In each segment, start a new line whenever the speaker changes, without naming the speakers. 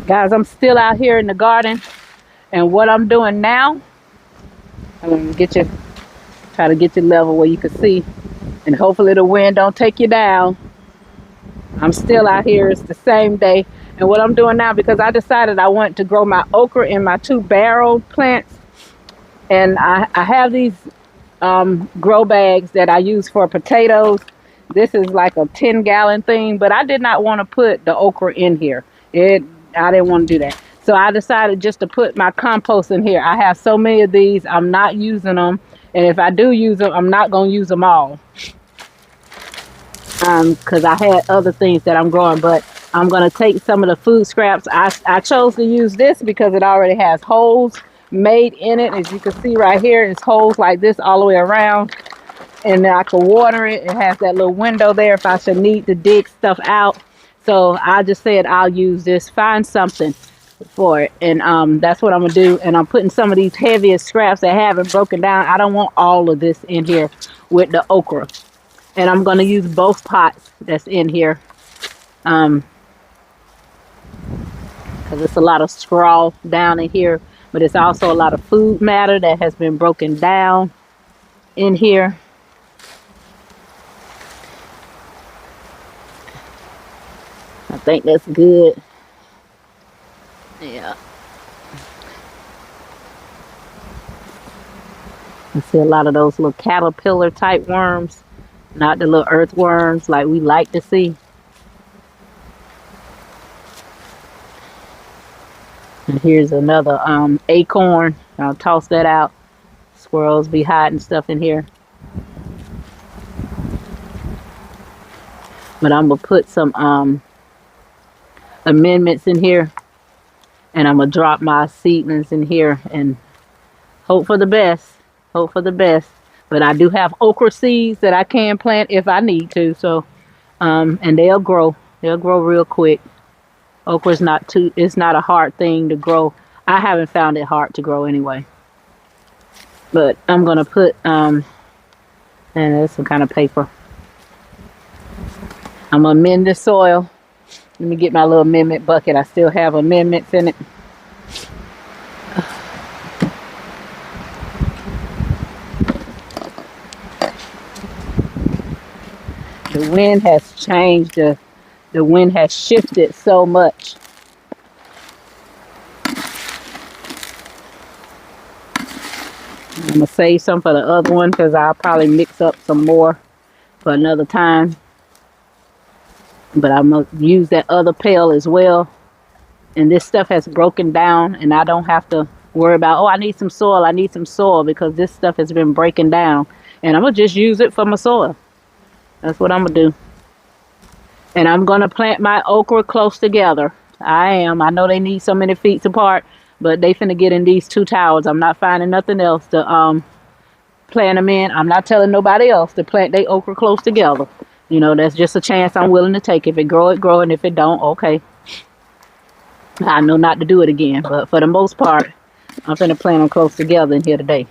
Guys, I'm still out here in the garden, and what I'm doing now, I'm gonna try to get you level where you can see, and hopefully the wind don't take you down. I'm still out here. It's the same day, and what I'm doing now, because I decided I want to grow my okra in my 2 barrel plants, and I have these grow bags that I use for potatoes. This is like a 10-gallon thing, but I did not want to put the okra in here. I didn't want to do that. So I decided just to put my compost in here. I have so many of these, I'm not using them. And if I do use them, I'm not going to use them all. Because I had other things that I'm growing, but I'm going to take some of the food scraps. I chose to use this because it already has holes made in it. As you can see right here, it's holes like this all the way around. And then I can water it. It has that little window there if I should need to dig stuff out. So I just said I'll use this, find something for it. And that's what I'm going to do. And I'm putting some of these heaviest scraps that haven't broken down. I don't want all of this in here with the okra. And I'm going to use both pots that's in here. Because it's a lot of straw down in here. But it's also a lot of food matter that has been broken down in here. I think that's good. Yeah. I see a lot of those little caterpillar type worms, not the little earthworms like we like to see. And here's another acorn. I'll toss that out. Squirrels be hiding stuff in here. But I'm going to put some amendments in here. And I'm going to drop my seedlings in here and hope for the best. Hope for the best. But I do have okra seeds that I can plant if I need to. So, and they'll grow. They'll grow real quick. Okra is it's not a hard thing to grow. I haven't found it hard to grow anyway. But I'm going to put, and there's some kind of paper. I'm going to amend the soil. Let me get my little amendment bucket. I still have amendments in it. The wind has changed. The wind has shifted so much. I'm going to save some for the other one because I'll probably mix up some more for another time. But I'm going to use that other pail as well. And this stuff has broken down and I don't have to worry about, oh, I need some soil. I need some soil because this stuff has been breaking down. And I'm going to just use it for my soil. That's what I'm going to do. And I'm going to plant my okra close together. I am. I know they need so many feet apart, but they finna get in these 2 towers. I'm not finding nothing else to plant them in. I'm not telling nobody else to plant their okra close together. You know, that's just a chance I'm willing to take. If it grow, it grow. And if it don't, okay. I know not to do it again. But for the most part, I'm finna plant them close together in here today.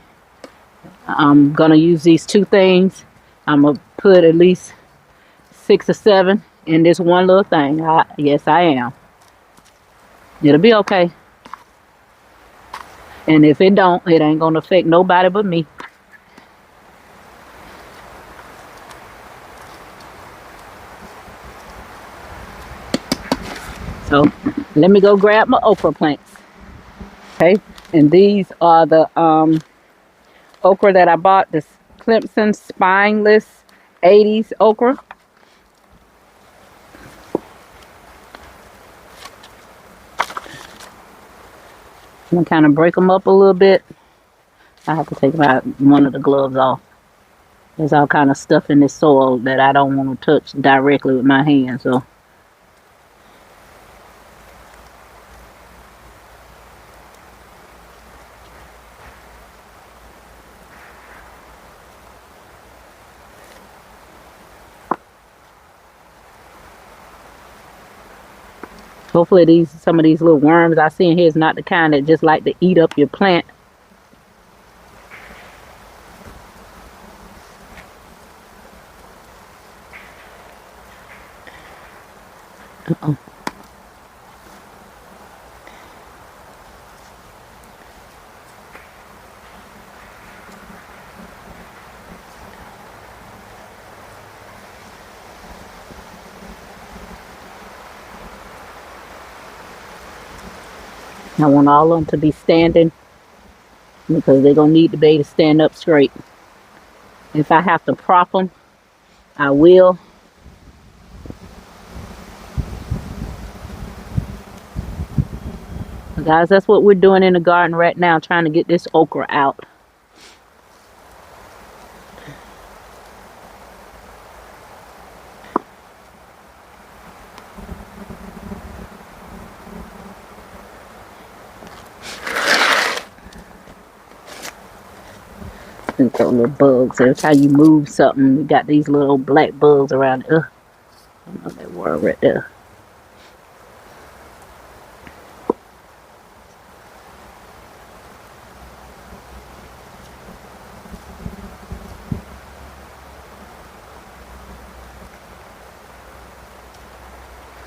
I'm going to use these 2 things. I'm going to put at least 6 or 7 in this one little thing. Yes, I am. It'll be okay. And if it don't, it ain't going to affect nobody but me. So let me go grab my okra plants. Okay. And these are the okra that I bought. This Clemson spineless 80s okra. I'm going to kind of break them up a little bit. I have to take one of the gloves off. There's all kind of stuff in this soil that I don't want to touch directly with my hands. So hopefully some of these little worms I see in here is not the kind that just like to eat up your plant. Uh-oh. I want all of them to be standing because they're going to need to be able to stand up straight. If I have to prop them, I will. But guys, that's what we're doing in the garden right now, trying to get this okra out. And those little bugs. Every time you move something, you got these little black bugs around it. Ugh. I know that word right there.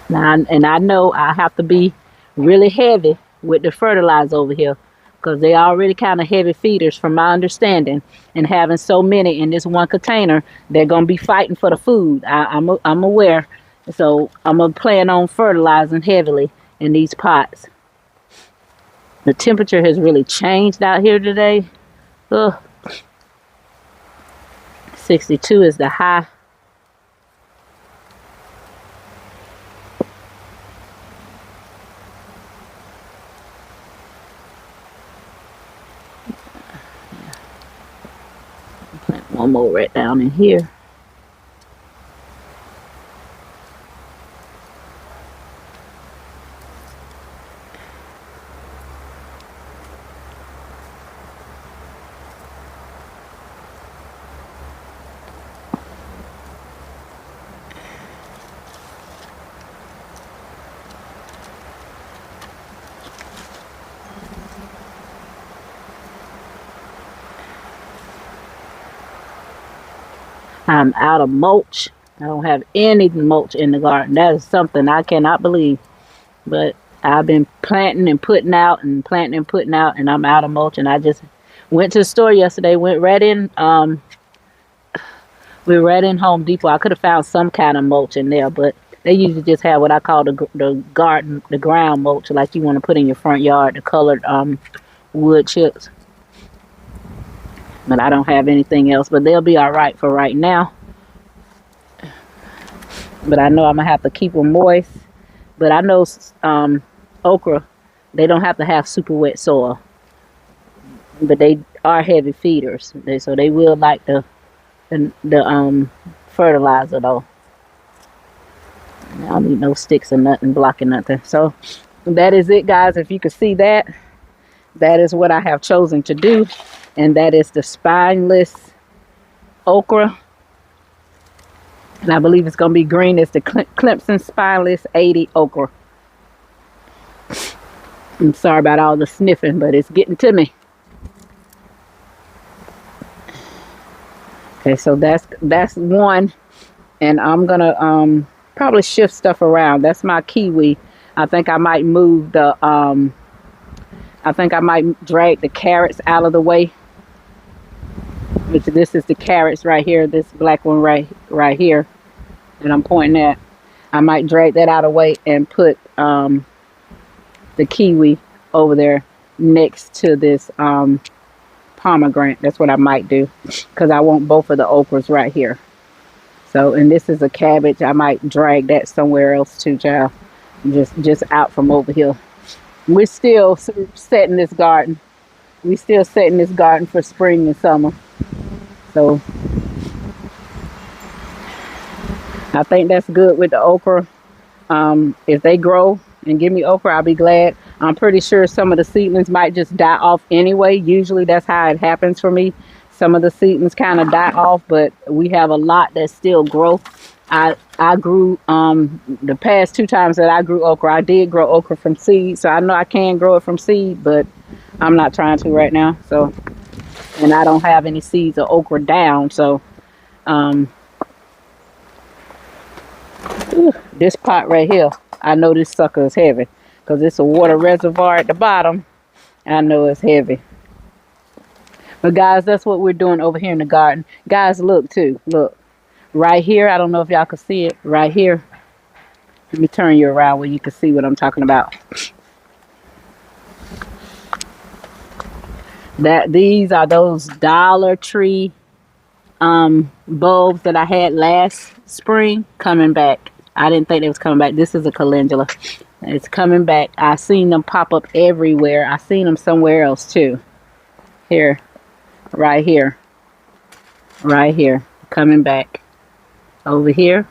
Now, and I know I have to be really heavy with the fertilizer over here because they already kind of heavy feeders from my understanding. And having so many in this one container, they're going to be fighting for the food. I'm aware. So I'm going to plan on fertilizing heavily in these pots. The temperature has really changed out here today. Ugh. 62 is the high. Plant one more right down in here. I'm out of mulch. I don't have any mulch in the garden. That is something I cannot believe. But I've been planting and putting out and planting and putting out, and I'm out of mulch. And I just went to the store yesterday. Went right in. We were right in Home Depot. I could have found some kind of mulch in there, but they usually just have what I call the ground mulch, like you want to put in your front yard, the colored wood chips. But I don't have anything else. But they'll be all right for right now. But I know I'm gonna have to keep them moist. But I know okra, they don't have to have super wet soil. But they are heavy feeders, so they will like the fertilizer though. I don't need no sticks or nothing blocking nothing. So that is it, guys. If you can see that, that is what I have chosen to do, and that is the spineless okra. And I believe it's going to be green. It's the Clemson Spineless 80 okra. I'm sorry about all the sniffing, but it's getting to me. Okay, so that's one. And I'm going to probably shift stuff around. That's my kiwi. I think I might move the, I think I might drag the carrots out of the way. Which this is the carrots right here, this black one right here that I'm pointing at. I might drag that out of the way and put the kiwi over there next to this pomegranate. That's what I might do because I want both of the okras right here. So, and this is a cabbage. I might drag that somewhere else too, child. Just out from over here. We're still setting this garden. We're still setting this garden for spring and summer. So I think that's good with the okra. If they grow and give me okra, I'll be glad. I'm pretty sure some of the seedlings might just die off anyway. Usually that's how it happens for me. Some of the seedlings kind of die off, but we have a lot that still grow. I grew the past 2 times that I grew okra, I did grow okra from seed. So I know I can grow it from seed, but I'm not trying to right now. So, and I don't have any seeds of okra down. So this pot right here, I know this sucker is heavy because it's a water reservoir at the bottom. I know it's heavy. But guys, that's what we're doing over here in the garden. Guys, look too. Look. Right here, I don't know if y'all can see it. Right here. Let me turn you around where you can see what I'm talking about. That these are those Dollar Tree bulbs that I had last spring coming back. I didn't think they was coming back. This is a calendula. It's coming back. I seen them pop up everywhere. I seen them somewhere else too. Here, right here, right here, coming back over here,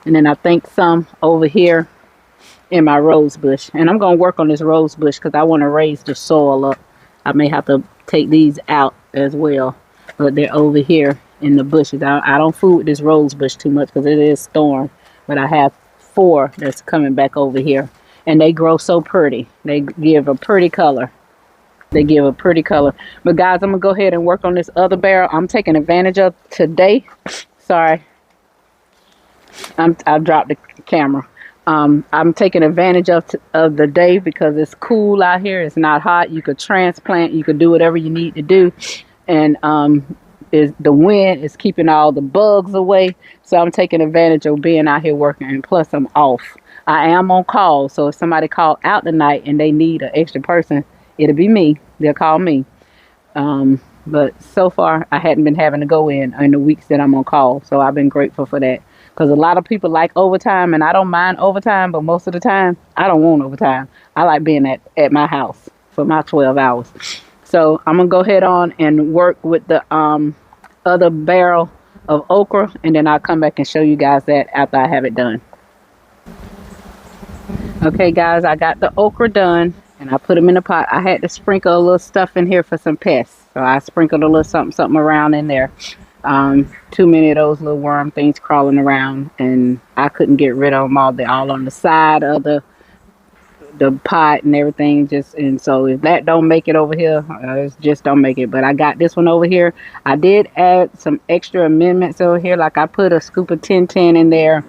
and then I think some over here in my rose bush. And I'm gonna work on this rose bush because I want to raise the soil up. I may have to take these out as well, but they're over here in the bushes. I don't fool with this rose bush too much because it is thorn, but I have 4 that's coming back over here, and they grow so pretty. They give a pretty color. They give a pretty color. But guys, I'm gonna go ahead and work on this other barrel. I'm taking advantage of today. Sorry, I dropped the camera. I'm taking advantage of the day because it's cool out here. It's not hot. You could transplant. You could do whatever you need to do, and the wind is keeping all the bugs away. So I'm taking advantage of being out here working, and plus I'm off. I am on call, so if somebody called out tonight and they need an extra person, it'll be me. They'll call me. But so far, I hadn't been having to go in the weeks that I'm on call, so I've been grateful for that. Because a lot of people like overtime, and I don't mind overtime, but most of the time, I don't want overtime. I like being at my house for my 12 hours. So I'm going to go ahead on and work with the other barrel of okra, and then I'll come back and show you guys that after I have it done. Okay, guys, I got the okra done, and I put them in the pot. I had to sprinkle a little stuff in here for some pests. So I sprinkled a little something around in there. Too many of those little worm things crawling around, and I couldn't get rid of them all. They're all on the side of the pot and everything. And so if that don't make it over here, it just don't make it. But I got this one over here. I did add some extra amendments over here, like I put a scoop of 1010 in there.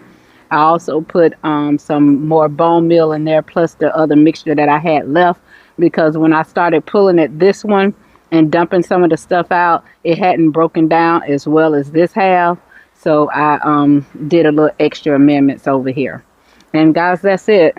I also put some more bone meal in there, plus the other mixture that I had left, because when I started pulling at this one and dumping some of the stuff out, it hadn't broken down as well as this have. So I did a little extra amendments over here. And guys, that's it.